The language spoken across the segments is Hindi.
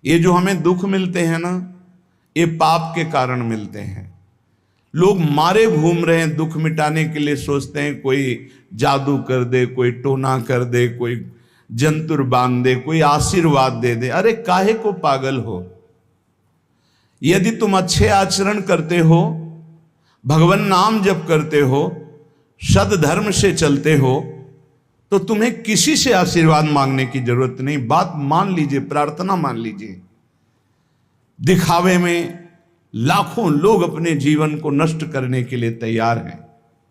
ये जो हमें दुख मिलते हैं ना, ये पाप के कारण मिलते हैं। लोग मारे घूम रहे हैं, दुख मिटाने के लिए सोचते हैं कोई जादू कर दे, कोई टोना कर दे, कोई जंतुर बांध दे, कोई आशीर्वाद दे दे। अरे काहे को पागल हो? यदि तुम अच्छे आचरण करते हो, भगवान नाम जप करते हो, सद धर्म से चलते हो, तो तुम्हें किसी से आशीर्वाद मांगने की जरूरत नहीं। बात मान लीजिए, प्रार्थना मान लीजिए। दिखावे में लाखों लोग अपने जीवन को नष्ट करने के लिए तैयार हैं।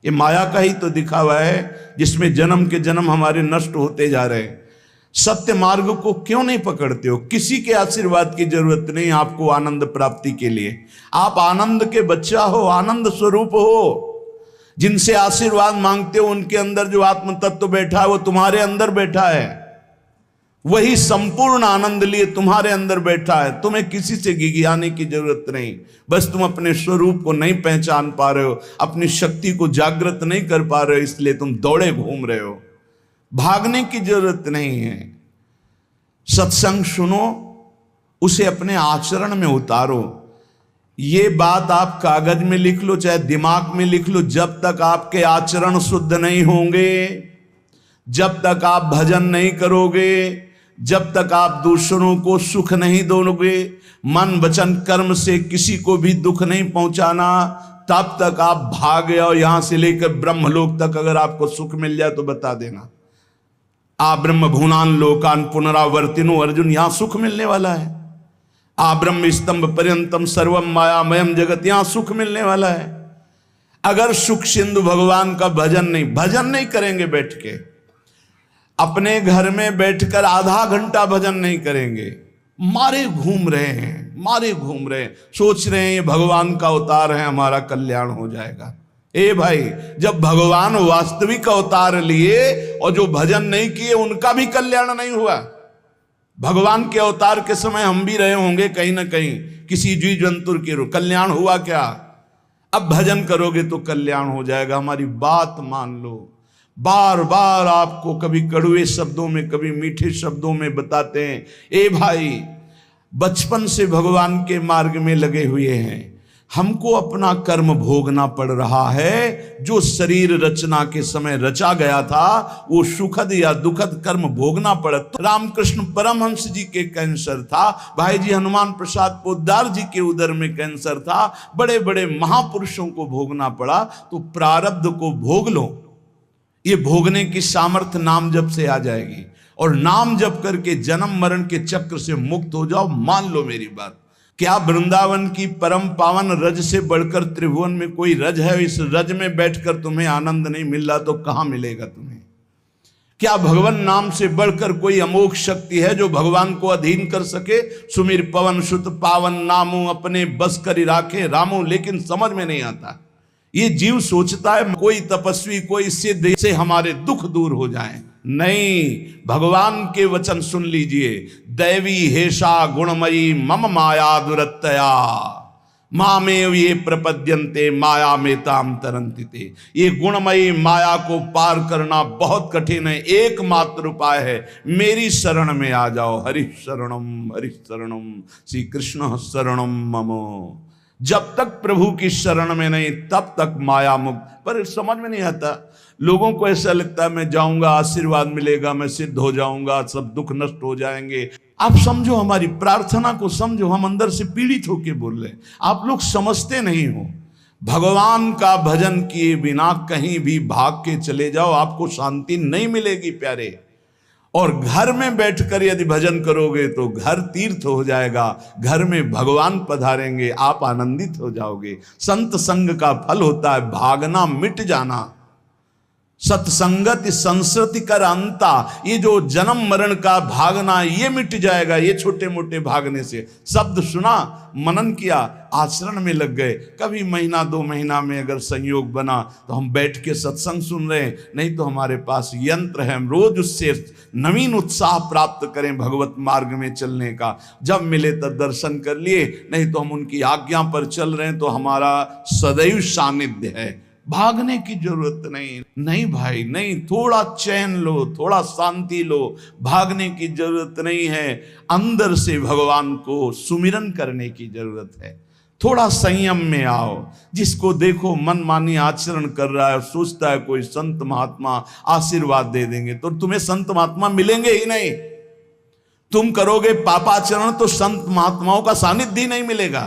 ये माया का ही तो दिखावा है जिसमें जन्म के जन्म हमारे नष्ट होते जा रहे हैं। सत्य मार्ग को क्यों नहीं पकड़ते हो? किसी के आशीर्वाद की जरूरत नहीं आपको आनंद प्राप्ति के लिए। आप आनंद के बच्चा हो, आनंद स्वरूप हो। जिनसे आशीर्वाद मांगते हो उनके अंदर जो आत्म तत्व बैठा है वो तुम्हारे अंदर बैठा है। वही संपूर्ण आनंद लिए तुम्हारे अंदर बैठा है। तुम्हें किसी से गिगियाने की जरूरत नहीं। बस तुम अपने स्वरूप को नहीं पहचान पा रहे हो, अपनी शक्ति को जागृत नहीं कर पा रहे हो, इसलिए तुम दौड़े घूम रहे हो। भागने की जरूरत नहीं है। सत्संग सुनो, उसे अपने आचरण में उतारो। ये बात आप कागज में लिख लो, चाहे दिमाग में लिख लो। जब तक आपके आचरण शुद्ध नहीं होंगे, जब तक आप भजन नहीं करोगे, जब तक आप दूसरों को सुख नहीं दोगे, मन वचन कर्म से किसी को भी दुख नहीं पहुंचाना, तब तक आप भागे। और यहां से लेकर ब्रह्मलोक तक अगर आपको सुख मिल जाए तो बता देना। आ ब्रह्म भुवनान लोकान पुनरावर्तिनो, अर्जुन यहां सुख मिलने वाला है। आ ब्रह्म स्तंभ पर्यंतम सर्वम मायामयम जगत, यहां सुख मिलने वाला है। अगर सुख सिंधु भगवान का भजन नहीं करेंगे, बैठ के अपने घर में बैठकर आधा घंटा भजन नहीं करेंगे, मारे घूम रहे हैं, सोच रहे हैं ये भगवान का अवतार है, हमारा कल्याण हो जाएगा। ए भाई, जब भगवान वास्तविक अवतार लिए और जो भजन नहीं किए उनका भी कल्याण नहीं हुआ। भगवान के अवतार के समय हम भी रहे होंगे कहीं ना कहीं, किसी जीव जंतु के कल्याण हुआ क्या? अब भजन करोगे तो कल्याण हो जाएगा। हमारी बात मान लो। बार बार आपको कभी कड़वे शब्दों में, कभी मीठे शब्दों में बताते हैं, ए भाई बचपन से भगवान के मार्ग में लगे हुए हैं, हमको अपना कर्म भोगना पड़ रहा है। जो शरीर रचना के समय रचा गया था वो सुखद या दुखद कर्म भोगना पड़ा। तो रामकृष्ण परमहंस जी के कैंसर था, भाई जी हनुमान प्रसाद पोद्दार जी के उदर में कैंसर था, बड़े बड़े महापुरुषों को भोगना पड़ा। तो प्रारब्ध को भोग लो। ये भोगने की सामर्थ्य नाम जप से आ जाएगी, और नाम जप करके जन्म मरण के चक्र से मुक्त हो जाओ। मान लो मेरी बात। क्या वृंदावन की परम पावन रज से बढ़कर त्रिभुवन में कोई रज है? इस रज में बैठकर तुम्हें आनंद नहीं मिल रहा तो कहां मिलेगा तुम्हें? क्या भगवान नाम से बढ़कर कोई अमोघ शक्ति है जो भगवान को अधीन कर सके? सुमिर पवन सुत पावन नामो, अपने बस कर राखे रामो। लेकिन समझ में नहीं आता। ये जीव सोचता है कोई तपस्वी, कोई सिद्ध से हमारे दुख दूर हो जाएं। नहीं, भगवान के वचन सुन लीजिए। दैवी हेषा गुणमयी मम माया दुरत्तया, मामेव ये प्रपद्यन्ते माया में ताम तरंतिते। ये गुणमयी माया को पार करना बहुत कठिन है। एकमात्र उपाय है, मेरी शरण में आ जाओ। हरि शरणम श्री कृष्ण शरणम मम। जब तक प्रभु की शरण में नहीं तब तक माया मुक्त। पर समझ में नहीं आता। लोगों को ऐसा लगता है मैं जाऊंगा, आशीर्वाद मिलेगा, मैं सिद्ध हो जाऊंगा, सब दुख नष्ट हो जाएंगे। आप समझो, हमारी प्रार्थना को समझो। हम अंदर से पीड़ित होकर बोल रहे हैं, आप लोग समझते नहीं हो। भगवान का भजन किए बिना कहीं भी भाग के चले जाओ, आपको शांति नहीं मिलेगी प्यारे। और घर में बैठकर यदि भजन करोगे तो घर तीर्थ हो जाएगा, घर में भगवान पधारेंगे, आप आनंदित हो जाओगे। संत संग का फल होता है भागना, मिट जाना। सत्संगति संस्कृति कर अंता, ये जो जन्म मरण का भागना ये मिट जाएगा। ये छोटे मोटे भागने से, शब्द सुना, मनन किया, आचरण में लग गए। कभी महीना 2 महीना में अगर संयोग बना तो हम बैठ के सत्संग सुन रहे हैं, नहीं तो हमारे पास यंत्र है, हम रोज उससे नवीन उत्साह प्राप्त करें भगवत मार्ग में चलने का। जब मिले तब दर्शन कर लिए, नहीं तो हम उनकी आज्ञा पर चल रहे हैं तो हमारा सदैव सानिध्य है। भागने की जरूरत नहीं। नहीं भाई नहीं, थोड़ा चैन लो, थोड़ा शांति लो, भागने की जरूरत नहीं है। अंदर से भगवान को सुमिरन करने की जरूरत है। थोड़ा संयम में आओ। जिसको देखो मनमानी आचरण कर रहा है, सोचता है कोई संत महात्मा आशीर्वाद दे देंगे, तो तुम्हें संत महात्मा मिलेंगे ही नहीं। तुम करोगे पापाचरण तो संत महात्माओं का सानिध्य ही नहीं मिलेगा।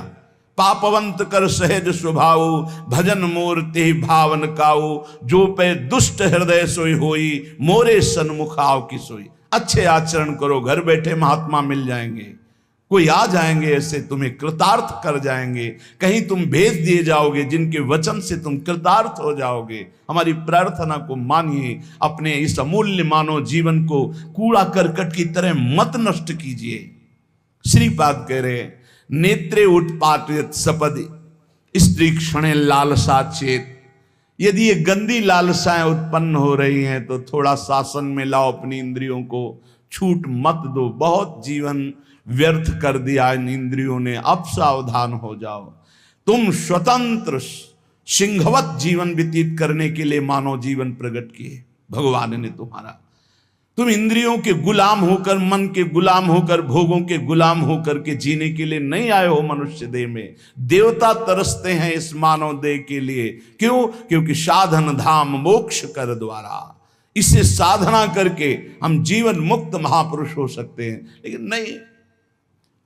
पापवंत कर सहज स्वभाव, भजन मूर्ति भावन काऊ, जो पे दुष्ट हृदय सोई होई, मोरे सन्मुख आओ की सोई। अच्छे आचरण करो, घर बैठे महात्मा मिल जाएंगे, कोई आ जाएंगे ऐसे, तुम्हें कृतार्थ कर जाएंगे। कहीं तुम भेज दिए जाओगे जिनके वचन से तुम कृतार्थ हो जाओगे। हमारी प्रार्थना को मानिए, अपने इस अमूल्य मानव जीवन को कूड़ा करकट की तरह मत नष्ट कीजिए। श्रीपाद कह रहे, नेत्रे उत्पाटित सपदि स्त्री क्षणे लालसा चेत। यदि ये गंदी लालसाएं उत्पन्न हो रही हैं तो थोड़ा शासन में लाओ अपनी इंद्रियों को, छूट मत दो। बहुत जीवन व्यर्थ कर दिया इन इंद्रियों ने, अब सावधान हो जाओ। तुम स्वतंत्र सिंहवत जीवन व्यतीत करने के लिए मानव जीवन प्रकट किए भगवान ने तुम्हारा। तुम इंद्रियों के गुलाम होकर, मन के गुलाम होकर, भोगों के गुलाम होकर के जीने के लिए नहीं आए हो मनुष्य देह में। देवता तरसते हैं इस मानव देह के लिए। क्यों? क्योंकि साधन धाम मोक्ष कर द्वारा, इसे साधना करके हम जीवन मुक्त महापुरुष हो सकते हैं। लेकिन नहीं,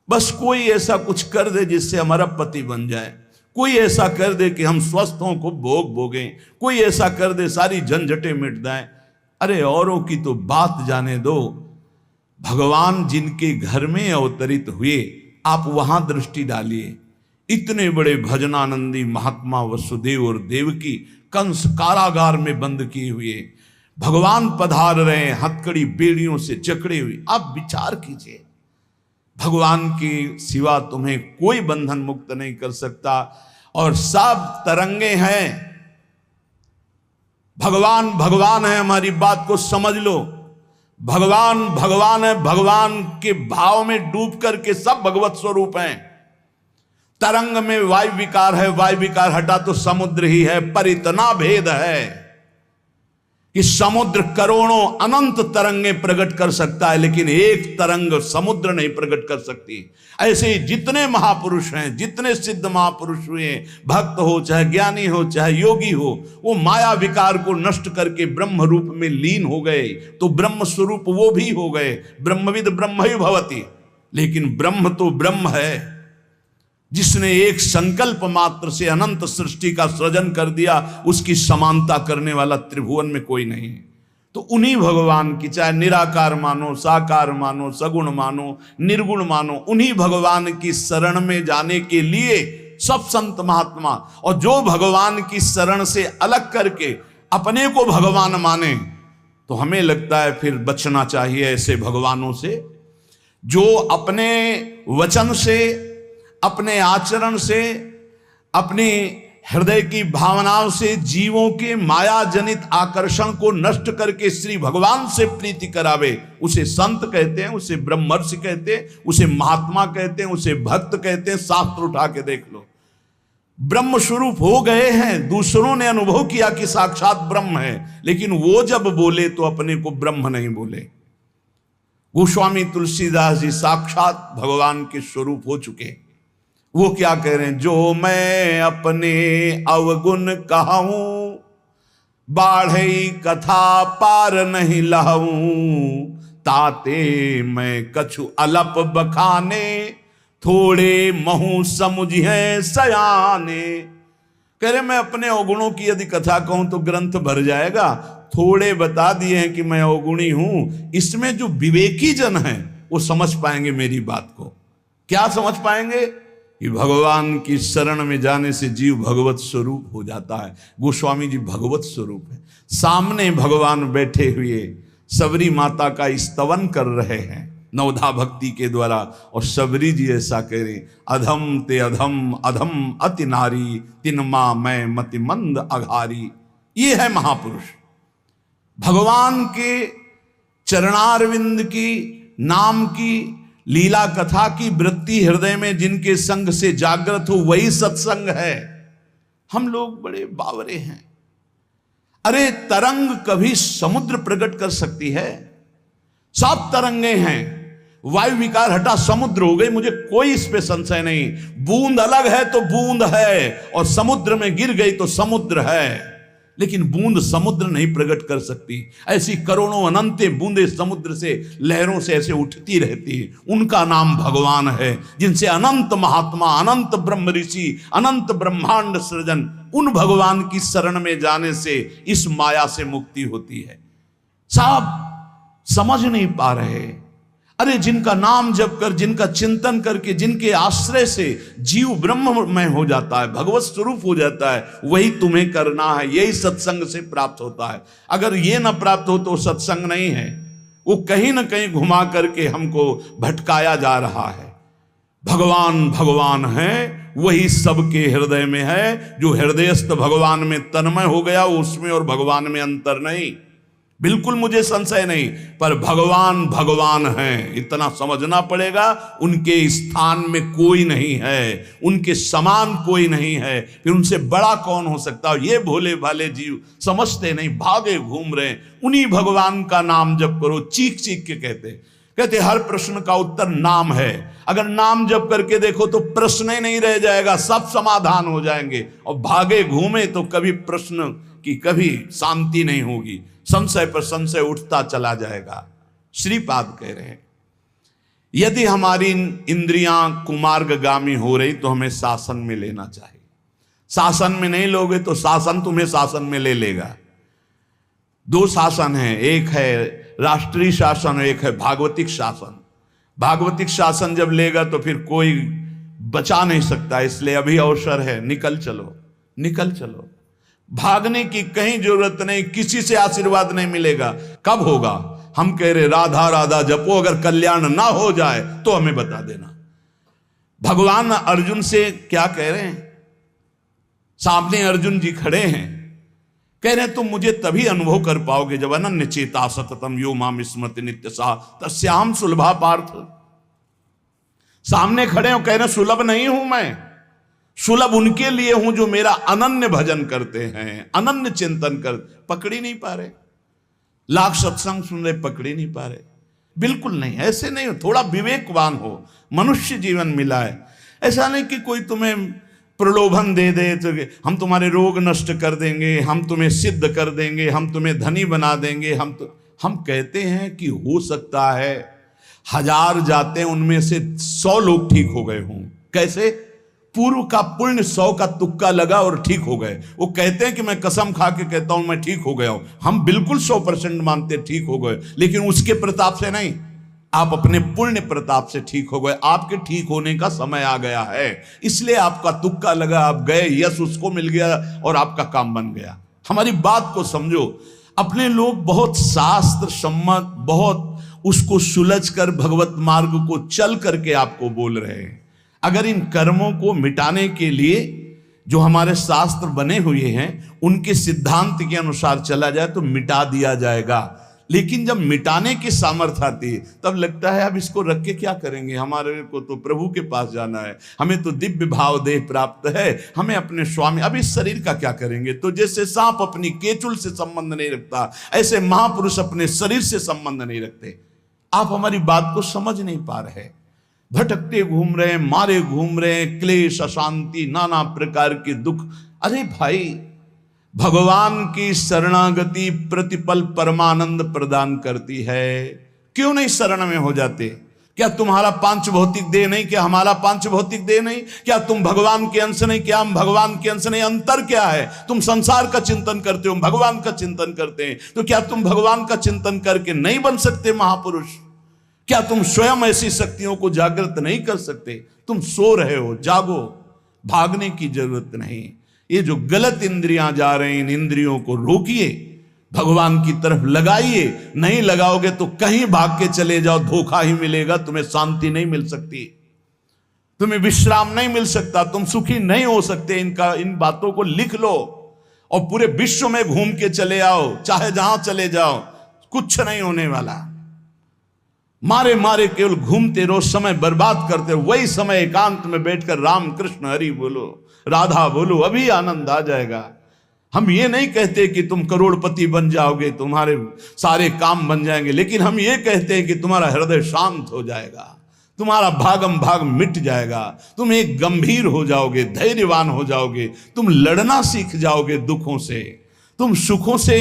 बस कोई ऐसा कुछ कर दे जिससे हमारा पति बन जाए, कोई ऐसा कर दे कि हम स्वस्थों को भोग भोगें, कोई ऐसा कर दे सारी झंझटें मिट जाएं। अरे औरों की तो बात जाने दो, भगवान जिनके घर में अवतरित हुए आप वहां दृष्टि डालिए। इतने बड़े भजनानंदी महात्मा वसुदेव और देवकी कंस कारागार में बंद किए हुए, भगवान पधार रहे हैं हथकड़ी बेड़ियों से जकड़े हुए। आप विचार कीजिए, भगवान के सिवा तुम्हें कोई बंधन मुक्त नहीं कर सकता। और सब तरंगे हैं, भगवान भगवान है, हमारी बात को समझ लो। भगवान भगवान है, भगवान के भाव में डूब करके सब भगवत स्वरूप हैं। तरंग में वायु विकार है, वायु विकार हटा तो समुद्र ही है। पर इतना भेद है कि समुद्र करोड़ों अनंत तरंगे प्रकट कर सकता है, लेकिन एक तरंग समुद्र नहीं प्रकट कर सकती। ऐसे ही जितने महापुरुष हैं, जितने सिद्ध महापुरुष हुए, भक्त हो चाहे ज्ञानी हो चाहे योगी हो, वो माया विकार को नष्ट करके ब्रह्म रूप में लीन हो गए, तो ब्रह्म स्वरूप वो भी हो गए। ब्रह्मविद ब्रह्म ही भवति। लेकिन ब्रह्म तो ब्रह्म है, जिसने एक संकल्प मात्र से अनंत सृष्टि का सृजन कर दिया, उसकी समानता करने वाला त्रिभुवन में कोई नहीं। तो उन्हीं भगवान की, चाहे निराकार मानो, साकार मानो, सगुण मानो, निर्गुण मानो, उन्हीं भगवान की शरण में जाने के लिए सब संत महात्मा, और जो भगवान की शरण से अलग करके अपने को भगवान माने, तो हमें लगता है फिर बचना चाहिए ऐसे भगवानों से, जो अपने वचन से, अपने आचरण से, अपनी हृदय की भावनाओं से जीवों के माया जनित आकर्षण को नष्ट करके श्री भगवान से प्रीति करावे। उसे संत कहते हैं, उसे ब्रह्मर्षि कहते हैं, उसे महात्मा कहते हैं, उसे भक्त कहते हैं। शास्त्र उठा के देख लो, ब्रह्म स्वरूप हो गए हैं। दूसरों ने अनुभव किया कि साक्षात ब्रह्म है, लेकिन वो जब बोले तो अपने को ब्रह्म नहीं बोले। गोस्वामी तुलसीदास जी साक्षात भगवान के स्वरूप हो चुके। वो क्या कह रहे हैं? जो मैं अपने अवगुण कहूं, बाढ़े कथा पार नहीं लहूं, ताते मैं कछु अलप बखाने, थोड़े महू समुझे सयाने। कह रहे मैं अपने अवगुणों की यदि कथा कहूं तो ग्रंथ भर जाएगा। थोड़े बता दिए हैं कि मैं अवगुणी हूं, इसमें जो विवेकी जन हैं वो समझ पाएंगे मेरी बात को। क्या समझ पाएंगे? कि भगवान की शरण में जाने से जीव भगवत स्वरूप हो जाता है। गोस्वामी जी भगवत स्वरूप है, सामने भगवान बैठे हुए सबरी माता का स्तवन कर रहे हैं नवधा भक्ति के द्वारा। और सबरी जी ऐसा कह रहे, अधम ते अधम, अधम अति नारी, तिनमा मैं मति मंद अघारी। ये है महापुरुष, भगवान के चरणारविंद की नाम की लीला कथा की वृत्ति हृदय में जिनके संग से जागृत हो, वही सत्संग है। हम लोग बड़े बावरे हैं, अरे तरंग कभी समुद्र प्रकट कर सकती है? 7 तरंगे हैं, वायु विकार हटा समुद्र हो गई, मुझे कोई इस पे संशय नहीं। बूंद अलग है तो बूंद है, और समुद्र में गिर गई तो समुद्र है, लेकिन बूंद समुद्र नहीं प्रकट कर सकती। ऐसी करोड़ों अनंत बूंदें समुद्र से, लहरों से ऐसे उठती रहती है, उनका नाम भगवान है, जिनसे अनंत महात्मा, अनंत ब्रह्म ऋषि, अनंत ब्रह्मांड सृजन, उन भगवान की शरण में जाने से इस माया से मुक्ति होती है। साहब समझ नहीं पा रहे। अरे जिनका नाम जप कर, जिनका चिंतन करके, जिनके आश्रय से जीव ब्रह्ममय हो जाता है, भगवत स्वरूप हो जाता है, वही तुम्हें करना है। यही सत्संग से प्राप्त होता है। अगर ये ना प्राप्त हो तो सत्संग नहीं है, वो कहीं ना कहीं घुमा करके हमको भटकाया जा रहा है। भगवान भगवान है, वही सबके हृदय में है। जो हृदयस्थ भगवान में तन्मय हो गया, उसमें और भगवान में अंतर नहीं, बिल्कुल मुझे संशय नहीं। पर भगवान भगवान हैं, इतना समझना पड़ेगा। उनके स्थान में कोई नहीं है, उनके समान कोई नहीं है, फिर उनसे बड़ा कौन हो सकता है? ये भोले भाले जीव समझते नहीं, भागे घूम रहे। उन्हीं भगवान का नाम जप करो, चीख चीख के कहते हर प्रश्न का उत्तर नाम है। अगर नाम जप करके देखो तो प्रश्न ही नहीं रह जाएगा, सब समाधान हो जाएंगे। और भागे घूमे तो कभी प्रश्न की कभी शांति नहीं होगी, संशय पर संशय उठता चला जाएगा। श्रीपाद कह रहे हैं, यदि हमारी इंद्रियां कुमार्गगामी हो रही तो हमें शासन में लेना चाहिए। शासन में नहीं लोगे तो शासन तुम्हें शासन में ले लेगा। 2 शासन है, एक है राष्ट्रीय शासन, एक है भागवतिक शासन। भागवतिक शासन जब लेगा तो फिर कोई बचा नहीं सकता, इसलिए अभी अवसर है, निकल चलो, निकल चलो। भागने की कहीं जरूरत नहीं, किसी से आशीर्वाद नहीं मिलेगा। कब होगा? हम कह रहे राधा राधा जपो, अगर कल्याण ना हो जाए तो हमें बता देना। भगवान अर्जुन से क्या कह रहे हैं? सामने अर्जुन जी खड़े हैं, कह रहे हैं तुम मुझे तभी अनुभव कर पाओगे जब अनन्य चेता सततम यो माम स्मृति नित्य सा तस्याम सुलभा पार्थ। सामने खड़े हो, कह रहे सुलभ नहीं हूं मैं, सुलभ उनके लिए हूं जो मेरा अनन्य भजन करते हैं, अनन्य चिंतन कर। पकड़ी नहीं पा रहे, लाख सत्संग सुन रहे, पकड़ी नहीं पा रहे, बिल्कुल नहीं। ऐसे नहीं हो, थोड़ा विवेकवान हो। मनुष्य जीवन मिला है, ऐसा नहीं कि कोई तुम्हें प्रलोभन दे दे तो हम तुम्हारे रोग नष्ट कर देंगे, हम तुम्हें सिद्ध कर देंगे, हम तुम्हें धनी बना देंगे। हम कहते हैं कि हो सकता है 1000 जाते हैं, उनमें से 100 लोग ठीक हो गए हों। कैसे? पूर्व का पुण्य 100 का तुक्का लगा और ठीक हो गए। वो कहते हैं कि मैं कसम खा के कहता हूं मैं ठीक हो गया हूं। हम बिल्कुल 100% मानते ठीक हो गए, लेकिन उसके प्रताप से नहीं, आप अपने पुण्य प्रताप से ठीक हो गए। आपके ठीक होने का समय आ गया है, इसलिए आपका तुक्का लगा, आप गए, यश उसको मिल गया और आपका काम बन गया। हमारी बात को समझो। अपने लोग बहुत शास्त्र सम्मत, बहुत उसको सुलझ कर भगवत मार्ग को चल करके आपको बोल रहे हैं। अगर इन कर्मों को मिटाने के लिए जो हमारे शास्त्र बने हुए हैं उनके सिद्धांत के अनुसार चला जाए तो मिटा दिया जाएगा। लेकिन जब मिटाने की सामर्थ्य आती है तब लगता है अब इसको रख के क्या करेंगे, हमारे को तो प्रभु के पास जाना है, हमें तो दिव्य भाव देह प्राप्त है, हमें अपने स्वामी, अब इस शरीर का क्या करेंगे। तो जैसे सांप अपनी केचुल से संबंध नहीं रखता, ऐसे महापुरुष अपने शरीर से संबंध नहीं रखते। आप हमारी बात को समझ नहीं पा रहे, भटकते घूम रहे हैं, मारे घूम रहे हैं, क्लेश, अशांति, नाना प्रकार के दुख। अरे भाई, भगवान की शरणागति प्रतिपल परमानंद प्रदान करती है। क्यों नहीं शरण में हो जाते? क्या तुम्हारा पांच भौतिक देह नहीं? क्या हमारा पांच भौतिक देह नहीं? क्या तुम भगवान के अंश नहीं? क्या हम भगवान के अंश नहीं? अंतर क्या है? तुम संसार का चिंतन करते हो, भगवान का चिंतन करते हैं, तो क्या तुम भगवान का चिंतन करके नहीं बन सकते महापुरुष? क्या तुम स्वयं ऐसी शक्तियों को जागृत नहीं कर सकते? तुम सो रहे हो, जागो, भागने की जरूरत नहीं। ये जो गलत इंद्रियां जा रही, इन इंद्रियों को रोकिए, भगवान की तरफ लगाइए। नहीं लगाओगे तो कहीं भाग के चले जाओ, धोखा ही मिलेगा, तुम्हें शांति नहीं मिल सकती, तुम्हें विश्राम नहीं मिल सकता, तुम सुखी नहीं हो सकते। इन बातों को लिख लो और पूरे विश्व में घूम के चले आओ, चाहे जहां चले जाओ, कुछ नहीं होने वाला। मारे मारे केवल घूमते रहो, समय बर्बाद करते रहो। वही समय एकांत में बैठकर राम कृष्ण हरि बोलो, राधा बोलो, अभी आनंद आ जाएगा। हम ये नहीं कहते कि तुम करोड़पति बन जाओगे, तुम्हारे सारे काम बन जाएंगे, लेकिन हम ये कहते हैं कि तुम्हारा हृदय शांत हो जाएगा, तुम्हारा भागम भाग मिट जाएगा, तुम एक गंभीर हो जाओगे, धैर्यवान हो जाओगे, तुम लड़ना सीख जाओगे दुखों से, तुम सुखों से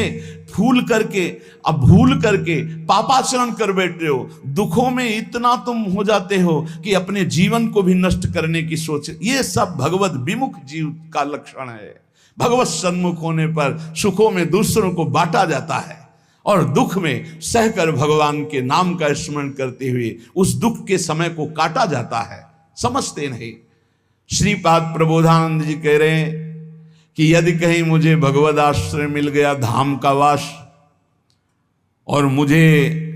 भूल करके पापाचरण कर बैठे हो, दुखों में इतना तुम हो जाते हो कि अपने जीवन को भी नष्ट करने की सोच। ये सब भगवत विमुख जीव का लक्षण है। भगवत सन्मुख होने पर सुखों में दूसरों को बांटा जाता है और दुख में सहकर भगवान के नाम का स्मरण करते हुए उस दुख के समय को काटा जाता है। समझते नहीं। श्रीपाद प्रबोधानंद जी कह रहे हैं कि यदि कहीं मुझे भगवद आश्रय मिल गया, धाम का वास, और मुझे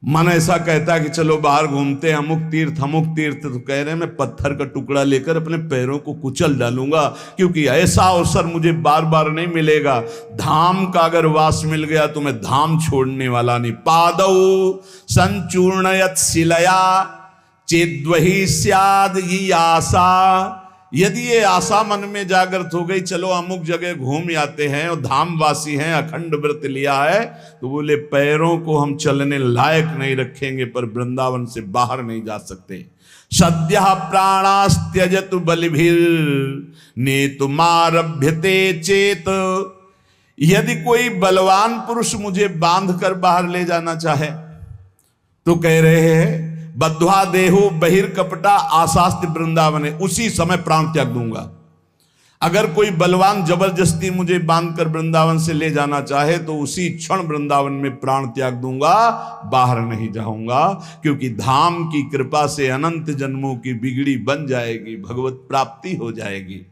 मन ऐसा कहता है कि चलो बाहर घूमते हैं, अमुक तीर्थ, तो कह रहे हैं मैं पत्थर का टुकड़ा लेकर अपने पैरों को कुचल डालूंगा, क्योंकि ऐसा अवसर मुझे बार बार नहीं मिलेगा। धाम का अगर वास मिल गया तो मैं धाम छोड़ने वाला नहीं। पादौ संचूर्णयत शिलया चेद्वहि स्याद ये आशा। यदि ये आशा मन में जागृत हो गई, चलो अमुक जगह घूम आते हैं और धामवासी हैं, अखंड व्रत लिया है, तो बोले पैरों को हम चलने लायक नहीं रखेंगे, पर वृंदावन से बाहर नहीं जा सकते। सद्यः प्राणास्त्यजतु बलिभिर नेतुमारभ्यते चेत। यदि कोई बलवान पुरुष मुझे बांध कर बाहर ले जाना चाहे तो कह रहे हैं बद्ध्वा देहो बहिर्कपटा आशास्ति वृंदावन, उसी समय प्राण त्याग दूंगा। अगर कोई बलवान जबरदस्ती मुझे बांधकर वृंदावन से ले जाना चाहे तो उसी क्षण वृंदावन में प्राण त्याग दूंगा, बाहर नहीं जाऊंगा, क्योंकि धाम की कृपा से अनंत जन्मों की बिगड़ी बन जाएगी, भगवत प्राप्ति हो जाएगी।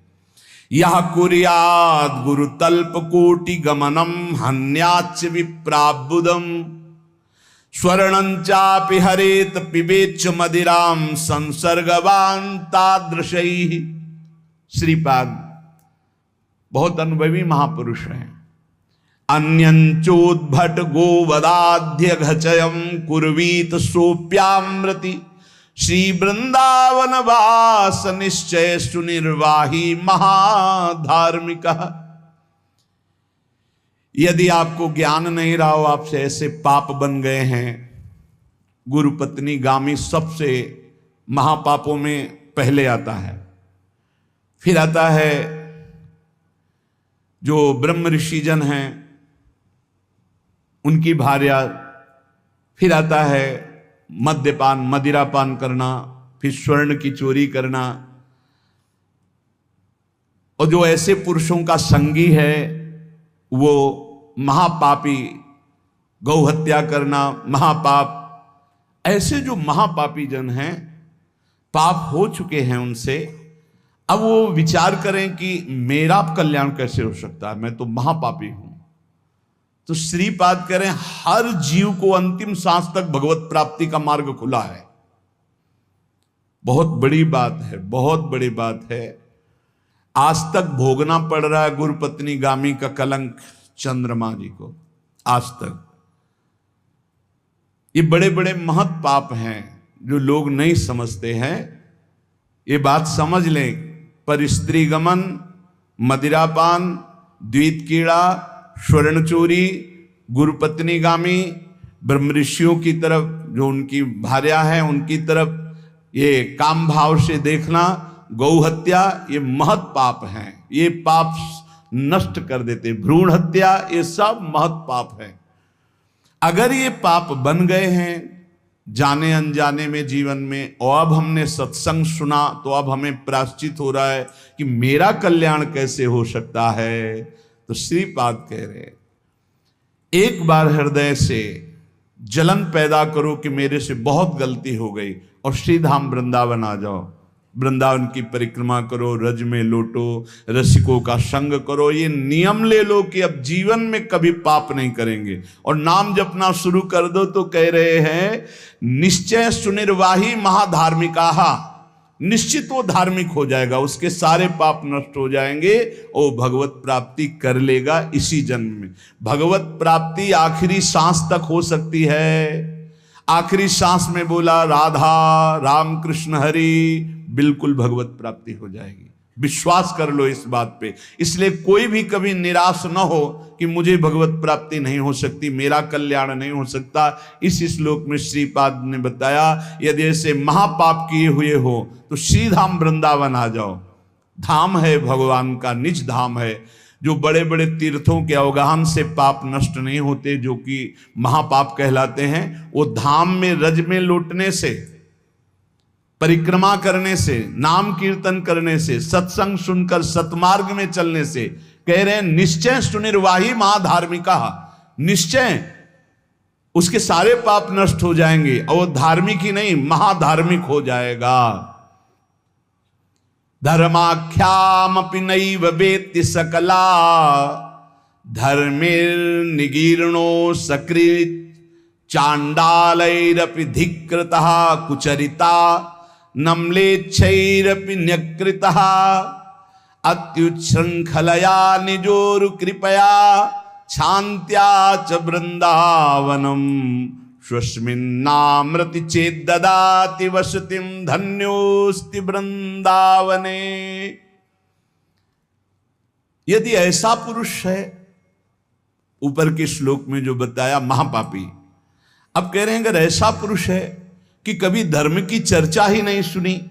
यह कुर्याद गुरु तल्प कोटि गमनम हन्याच विप्राबुदम स्वर्णंचापि हरेत पिबेच मदिराम संसर्गवान तादृशैः। श्रीपाद बहुत अनुभवी महापुरुष हैं। अन्यंचोद्भट गोवदाध्य घचयम कुर्वीत सोप्यामृति श्री वृंदावन वास निश्चय सुनिर्वाही महाधार्मिकः। यदि आपको ज्ञान नहीं रहा हो, आपसे ऐसे पाप बन गए हैं, गुरु पत्नी गामी सबसे महापापों में पहले आता है, फिर आता है जो ब्रह्म ऋषिजन हैं उनकी भार्या, फिर आता है मद्यपान मदिरापान करना, फिर स्वर्ण की चोरी करना, और जो ऐसे पुरुषों का संगी है वो महापापी, गौ हत्या करना महापाप। ऐसे जो महापापी जन हैं, पाप हो चुके हैं उनसे, अब वो विचार करें कि मेरा कल्याण कैसे हो सकता है, मैं तो महापापी हूं। तो श्रीपाद कह रहे हैं हर जीव को अंतिम सांस तक भगवत प्राप्ति का मार्ग खुला है। बहुत बड़ी बात है, बहुत बड़ी बात है। आज तक भोगना पड़ रहा है गुरु पत्नी गामी का कलंक चंद्रमा जी को, आज तक। ये बड़े बड़े महत पाप हैं जो लोग नहीं समझते हैं। ये बात समझ लें, पर स्त्री गमन, मदिरापान, द्वैत कीड़ा, स्वर्ण चोरी, गुरुपत्नी गामी, ब्रह्म ऋषियों की तरफ जो उनकी भार्या है उनकी तरफ ये काम भाव से देखना, गौ हत्या, ये महत पाप हैं। ये पाप नष्ट कर देते। भ्रूण हत्या, ये सब महत पाप है। अगर ये पाप बन गए हैं जाने अनजाने में जीवन में, और अब हमने सत्संग सुना तो अब हमें प्रायश्चित हो रहा है कि मेरा कल्याण कैसे हो सकता है, तो श्रीपाद कह रहे हैं एक बार हृदय से जलन पैदा करो कि मेरे से बहुत गलती हो गई, और श्रीधाम वृंदावन आ जाओ। वृंदावन की परिक्रमा करो, रज में लोटो, रसिकों का संग करो। ये नियम ले लो कि अब जीवन में कभी पाप नहीं करेंगे, और नाम जपना शुरू कर दो। तो कह रहे हैं निश्चय सुनिर्वाही महाधार्मिकाः, निश्चित वो धार्मिक हो जाएगा, उसके सारे पाप नष्ट हो जाएंगे और भगवत प्राप्ति कर लेगा इसी जन्म में। भगवत प्राप्ति आखिरी सांस तक हो सकती है। आखिरी सांस में बोला राधा राम कृष्ण हरि, बिल्कुल भगवत प्राप्ति हो जाएगी। विश्वास कर लो इस बात पे। इसलिए कोई भी कभी निराश न हो कि मुझे भगवत प्राप्ति नहीं हो सकती, मेरा कल्याण नहीं हो सकता। इस श्लोक में श्रीपाद ने बताया, यदि ऐसे महापाप किए हुए हो तो श्रीधाम वृंदावन आ जाओ। धाम है भगवान का, निज धाम है। जो बड़े बड़े तीर्थों के अवगाहन से पाप नष्ट नहीं होते, जो कि महापाप कहलाते हैं, वो धाम में रज में लौटने से, परिक्रमा करने से, नाम कीर्तन करने से, सत्संग सुनकर सतमार्ग में चलने से, कह रहे हैं निश्चय सुनिर्वाही महाधार्मिका, निश्चय उसके सारे पाप नष्ट हो जाएंगे और वो धार्मिक ही नहीं महाधार्मिक हो जाएगा। धर्माख्यामपि नैव वेत्ति सकला धर्मिर्निगीर्णो सकृत चांडालैरपि धिकृतः कुचरिता नम्लेच्छैरपि न्यकृतः अत्युच्छृंखलया निजोरु कृपया शान्त्या च वृंदावनम स्वस्मिन्नामृति चेद्ददाति वसतिं धन्योस्ति वृंदावने। यदि ऐसा पुरुष है, ऊपर के श्लोक में जो बताया महापापी, अब कह रहे हैं अगर ऐसा पुरुष है कि कभी धर्म की चर्चा ही नहीं सुनी,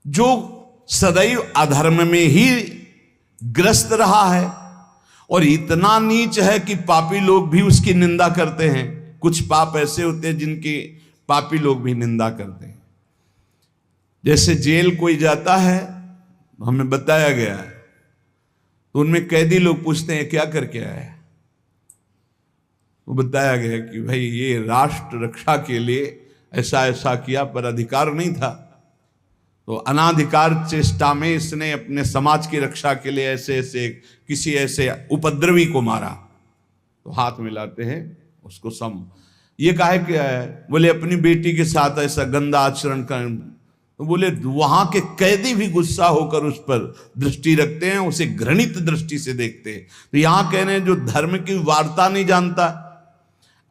जो सदैव अधर्म में ही ग्रस्त रहा है, और इतना नीच है कि पापी लोग भी उसकी निंदा करते हैं। कुछ पाप ऐसे होते हैं जिनकी पापी लोग भी निंदा करते हैं। जैसे जेल कोई जाता है, हमें बताया गया है, तो उनमें कैदी लोग पूछते हैं क्या करके आया, वो बताया गया कि भाई ये राष्ट्र रक्षा के लिए ऐसा ऐसा किया, पर अधिकार नहीं था, तो अनाधिकार चेष्टा में इसने अपने समाज की रक्षा के लिए ऐसे ऐसे किसी ऐसे उपद्रवी को मारा। तो हाथ मिलाते हैं उसको सम, ये काहे क्या है, बोले अपनी बेटी के साथ ऐसा गंदा आचरण कर। तो बोले वहां के कैदी भी गुस्सा होकर उस पर दृष्टि रखते हैं, उसे घृणित दृष्टि से देखते हैं। तो यहां कह रहे हैं जो धर्म की वार्ता नहीं जानता,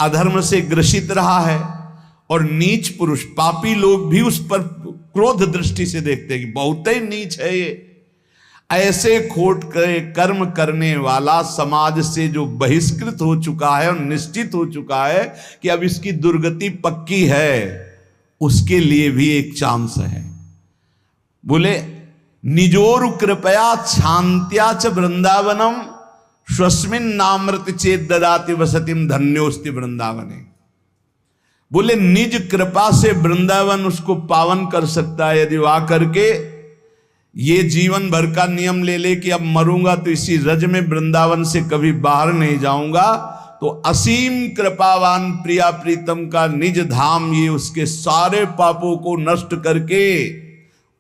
अधर्म से ग्रसित रहा है, और नीच पुरुष पापी लोग भी उस पर क्रोध दृष्टि से देखते हैं कि बहुत ही नीच है ये, ऐसे खोट कर्म करने वाला समाज से जो बहिष्कृत हो चुका है और निश्चित हो चुका है कि अब इसकी दुर्गति पक्की है, उसके लिए भी एक चांस है। बोले निजोरु कृपया शांत्या च वृंदावनम स्वस्मिन् नामृत चेत ददाति वसतिम धन्योस्ति वृंदावने। बोले निज कृपा से वृंदावन उसको पावन कर सकता है। यदि वह करके ये जीवन भर का नियम ले ले कि अब मरूंगा तो इसी रज में वृंदावन से कभी बाहर नहीं जाऊंगा, तो असीम कृपावान प्रिया प्रीतम का निज धाम ये उसके सारे पापों को नष्ट करके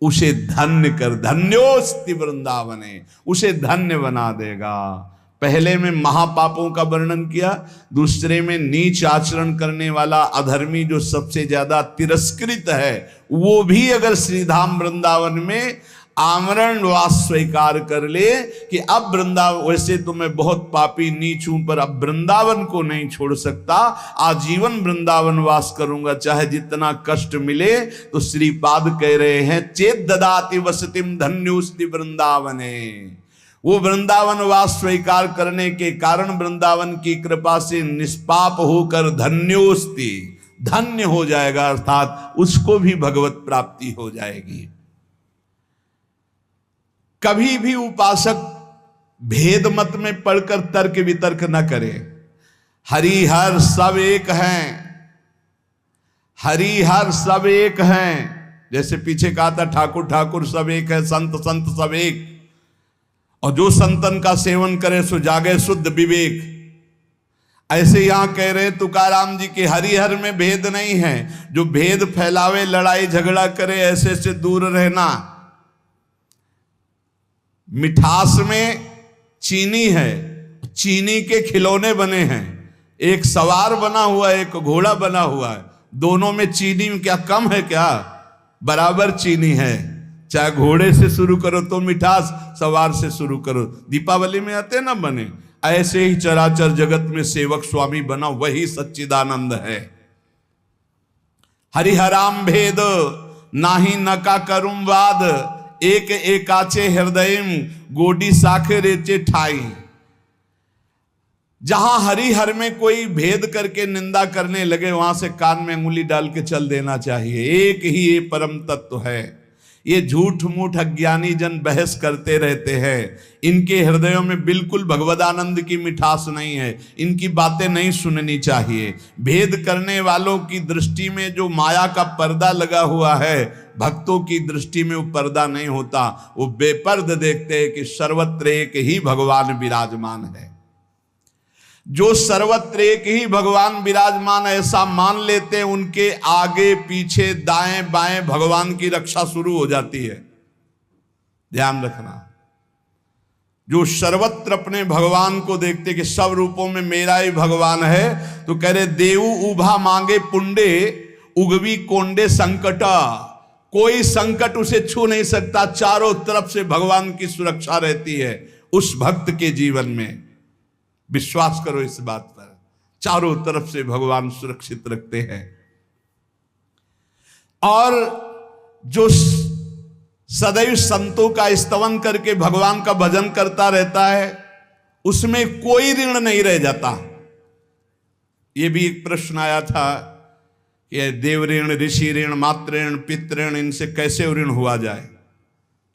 उसे धन्य कर, धन्योस्ति वृंदावने, उसे धन्य बना देगा। पहले में महापापों का वर्णन किया, दूसरे में नीच आचरण करने वाला अधर्मी जो सबसे ज्यादा तिरस्कृत है, वो भी अगर श्रीधाम वृंदावन में आमरण वास स्वीकार कर ले कि अब वृंदावन, वैसे तो मैं बहुत पापी नीच हूं पर अब वृंदावन को नहीं छोड़ सकता, आजीवन वृंदावन वास करूंगा चाहे जितना कष्ट मिले, तो श्रीपाद कह रहे हैं चेत ददाति वसतिम धन्योस्ति वृंदावने। वो वृंदावन वास स्वीकार करने के कारण वृंदावन की कृपा से निष्पाप होकर धन्योस्ति, धन्य हो जाएगा, अर्थात उसको भी भगवत प्राप्ति हो जाएगी। कभी भी उपासक भेद मत में पढ़कर तर्क वितर्क न करे। हरि हर सब एक हैं, हरि हर सब एक हैं। जैसे पीछे कहा था ठाकुर ठाकुर सब एक है, संत संत सब एक, और जो संतन का सेवन करे सो जागे शुद्ध विवेक। ऐसे यहां कह रहे तुकाराम जी के हरिहर में भेद नहीं है। जो भेद फैलावे, लड़ाई झगड़ा करे, ऐसे से दूर रहना। मिठास में चीनी है, चीनी के खिलौने बने हैं, एक सवार बना हुआ है, एक घोड़ा बना हुआ है, दोनों में चीनी में क्या कम है, क्या बराबर चीनी है। चाहे घोड़े से शुरू करो तो मिठास, सवार से शुरू करो, दीपावली में आते ना बने। ऐसे ही चराचर जगत में सेवक स्वामी बना वही सच्चिदानंद है। हरिहराम भेद नाही नका करुम वाद, एक एकाचे हृदयम गोडी साखे रेचे ठाई। जहां हरिहर में कोई भेद करके निंदा करने लगे, वहां से कान में अंगुली डाल के चल देना चाहिए। एक ही ये परम तत्व है। ये झूठ मूठ अज्ञानी जन बहस करते रहते हैं, इनके हृदयों में बिल्कुल भगवदानंद की मिठास नहीं है, इनकी बातें नहीं सुननी चाहिए। भेद करने वालों की दृष्टि में जो माया का पर्दा लगा हुआ है, भक्तों की दृष्टि में वो पर्दा नहीं होता। वो बेपर्द देखते हैं कि सर्वत्र एक ही भगवान विराजमान है। जो सर्वत्र एक ही भगवान विराजमान ऐसा मान लेते हैं, उनके आगे पीछे दाएं बाएं भगवान की रक्षा शुरू हो जाती है। ध्यान रखना, जो सर्वत्र अपने भगवान को देखते कि सब रूपों में मेरा ही भगवान है, तो कह रहे देव उभा मांगे पुंडे उगवी कोंडे संकटा। कोई संकट उसे छू नहीं सकता, चारों तरफ से भगवान की सुरक्षा रहती है उस भक्त के जीवन में। विश्वास करो इस बात पर, चारों तरफ से भगवान सुरक्षित रखते हैं। और जो सदैव संतों का स्तवन करके भगवान का भजन करता रहता है, उसमें कोई ऋण नहीं रह जाता। यह भी एक प्रश्न आया था कि देव ऋण, ऋषि ऋण, मातृ ऋण, पितृ ऋण, इनसे कैसे ऋण हुआ जाए।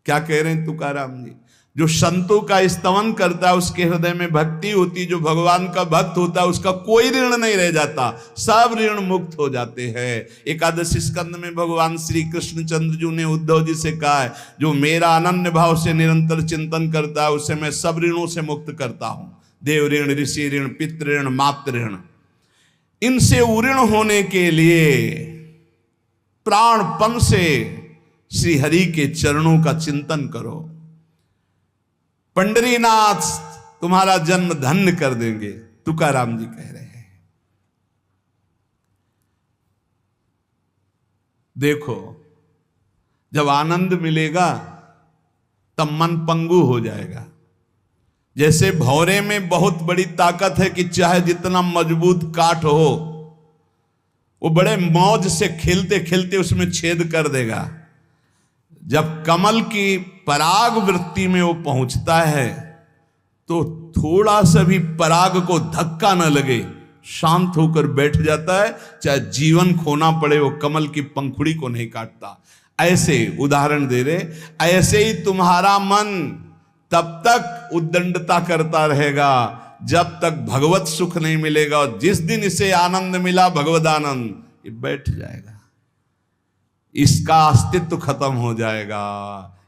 क्या कह रहे हैं तुकाराम जी? जो संतों का स्तवन करता है, उसके हृदय में भक्ति होती, जो भगवान का भक्त होता है, उसका कोई ऋण नहीं रह जाता, सब ऋण मुक्त हो जाते हैं। एकादशी स्कंद में भगवान श्री कृष्णचंद्र जी ने उद्धव जी से कहा है, जो मेरा अनन्य भाव से निरंतर चिंतन करता है, उसे मैं सब ऋणों से मुक्त करता हूं। देव ऋण, ऋषि ऋण, पितृ ऋण, मातृ ऋण, इनसे उऋण होने के लिए प्राणपन से श्री हरि के चरणों का चिंतन करो। पंडरीनाथ तुम्हारा जन्म धन्य कर देंगे, तुकाराम जी कह रहे हैं। देखो, जब आनंद मिलेगा तब मन पंगु हो जाएगा। जैसे भौरे में बहुत बड़ी ताकत है कि चाहे जितना मजबूत काठ हो, वो बड़े मौज से खेलते खेलते उसमें छेद कर देगा। जब कमल की पराग वृत्ति में वो पहुंचता है, तो थोड़ा सा भी पराग को धक्का न लगे, शांत होकर बैठ जाता है। चाहे जीवन खोना पड़े, वो कमल की पंखुड़ी को नहीं काटता। ऐसे उदाहरण दे रहे, ऐसे ही तुम्हारा मन तब तक उद्दंडता करता रहेगा जब तक भगवत सुख नहीं मिलेगा। और जिस दिन इसे आनंद मिला, भगवदानंद, ये बैठ जाएगा, इसका अस्तित्व खत्म हो जाएगा,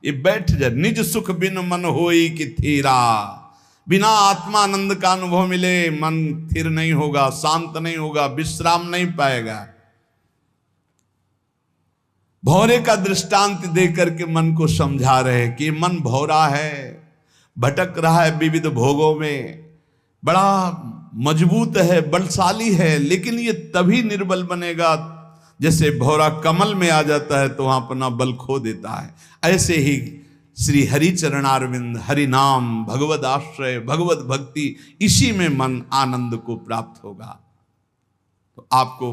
ये बैठ जाए। निज सुख बिन मन होई कि थीरा, बिना आत्मानंद का अनुभव मिले मन स्थिर नहीं होगा, शांत नहीं होगा, विश्राम नहीं पाएगा। भौरे का दृष्टांत देकर के मन को समझा रहे कि मन भौरा है, भटक रहा है विविध भोगों में, बड़ा मजबूत है, बलशाली है, लेकिन ये तभी निर्बल बनेगा जैसे भौरा कमल में आ जाता है तो वहां अपना बल खो देता है। ऐसे ही श्री हरि चरणारविंद, हरि नाम, भगवद आश्रय, भगवत भक्ति, इसी में मन आनंद को प्राप्त होगा। तो आपको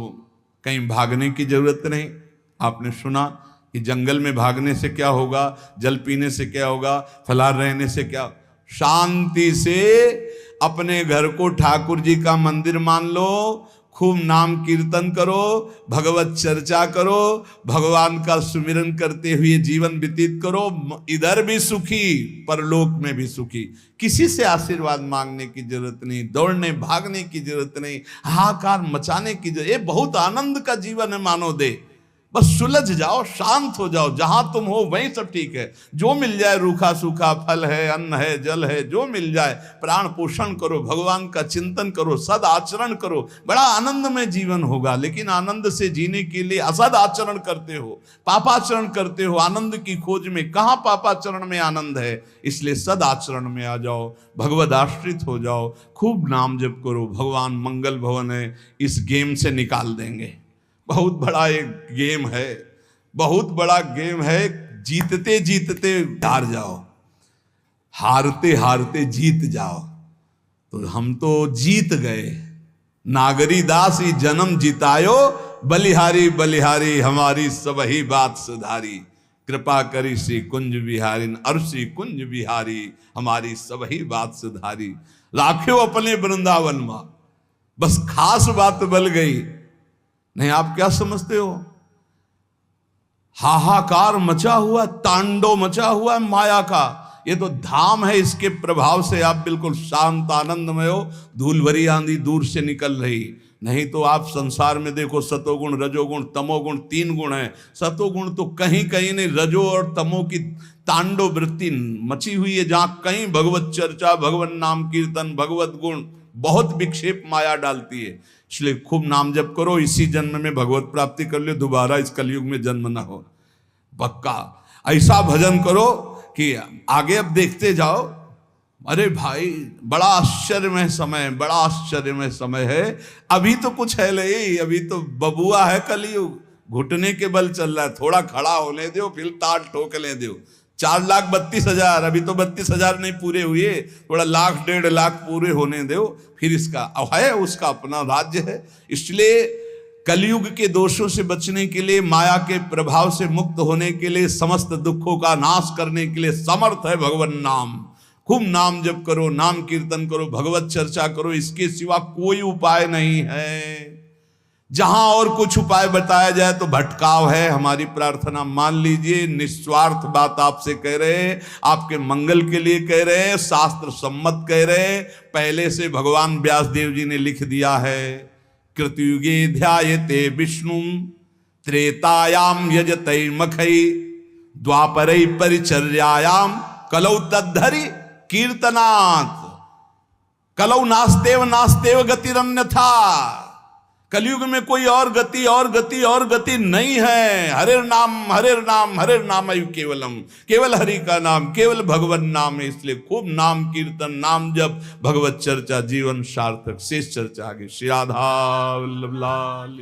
कहीं भागने की जरूरत नहीं। आपने सुना कि जंगल में भागने से क्या होगा, जल पीने से क्या होगा, फलाहार रहने से क्या। शांति से अपने घर को ठाकुर जी का मंदिर मान लो, खूब नाम कीर्तन करो, भगवत चर्चा करो, भगवान का सुमिरन करते हुए जीवन व्यतीत करो। इधर भी सुखी, परलोक में भी सुखी। किसी से आशीर्वाद मांगने की जरूरत नहीं, दौड़ने भागने की जरूरत नहीं, हाहाकार मचाने की जरूरत। ये बहुत आनंद का जीवन है मानो दे। बस सुलझ जाओ, शांत हो जाओ, जहां तुम हो वहीं सब ठीक है। जो मिल जाए, रूखा सूखा फल है, अन्न है, जल है, जो मिल जाए, प्राण पोषण करो, भगवान का चिंतन करो, सद आचरण करो, बड़ा आनंद में जीवन होगा। लेकिन आनंद से जीने के लिए असद आचरण करते हो, पापाचरण करते हो, आनंद की खोज में। कहाँ पापाचरण में आनंद है? इसलिए सद आचरण में आ जाओ, भगवद आश्रित हो जाओ, खूब नाम जप करो। भगवान मंगल भवन है, इस गेम से निकाल देंगे। बहुत बड़ा एक गेम है, बहुत बड़ा गेम है। जीतते जीतते हार जाओ, हारते हारते जीत जाओ। तो हम तो जीत गए। नागरी दास ही जन्म जितायो, बलिहारी बलिहारी हमारी सबही बात सुधारी, कृपा करी श्री कुंज बिहारी और श्री कुंज बिहारी हमारी सबही बात सुधारी। राख्यो अपने वृंदावन मां, बस खास बात बल गई। नहीं आप क्या समझते हो, हाहाकार मचा हुआ, तांडव मचा हुआ है माया का। ये तो धाम है, इसके प्रभाव से आप बिल्कुल शांत आनंदमय हो, धूल भरी आंधी दूर से निकल रही। नहीं तो आप संसार में देखो, सतोगुण रजोगुण तमोगुण 3 गुण है। सतोगुण तो कहीं कहीं नहीं, रजो और तमो की तांडव वृत्ति मची हुई है। जहां कहीं भगवत चर्चा, भगवत नाम कीर्तन, भगवत गुण, बहुत विक्षेप माया डालती है। इसलिए खूब नाम जप करो, इसी जन्म में भगवत प्राप्ति कर लो, दोबारा इस कलयुग में जन्म ना हो। पक्का ऐसा भजन करो कि आगे अब देखते जाओ। अरे भाई बड़ा आश्चर्यमय समय, बड़ा आश्चर्यमय समय है। अभी तो कुछ है नहीं, अभी तो बबुआ है कलयुग, घुटने के बल चल रहा है। थोड़ा खड़ा होने दो, फिर ताल ठोकने दो। 4,32,000, अभी तो 32,000 नहीं पूरे हुए, थोड़ा 1,00,000 1.5 लाख पूरे होने दो, फिर इसका है, उसका अपना राज्य है। इसलिए कलयुग के दोषों से बचने के लिए, माया के प्रभाव से मुक्त होने के लिए, समस्त दुखों का नाश करने के लिए समर्थ है भगवान नाम। खूब नाम जप करो, नाम कीर्तन करो, भगवत चर्चा करो, इसके सिवा कोई उपाय नहीं है। जहां और कुछ उपाय बताया जाए तो भटकाव है। हमारी प्रार्थना मान लीजिए, निस्वार्थ बात आपसे कह रहे हैं, आपके मंगल के लिए कह रहे हैं, शास्त्र सम्मत कह रहे हैं। पहले से भगवान व्यासदेव जी ने लिख दिया है, कृतयुगे ध्यायते विष्णु त्रेतायाम यजते मखई द्वापरै परिचर्यायाम कलौ तद्धरि कीर्तनात्। कलौ नास्तेव नास्तेव गतिरन्यथा। कलयुग में कोई और गति और गति और गति नहीं है। हरे नाम हरे नाम केवलम, केवल हरि का नाम, केवल भगवत नाम है। इसलिए खूब नाम कीर्तन, नाम जप, भगवत चर्चा, जीवन सार्थक। शेष चर्चा आगे। श्री राधा वल्लभ लाल।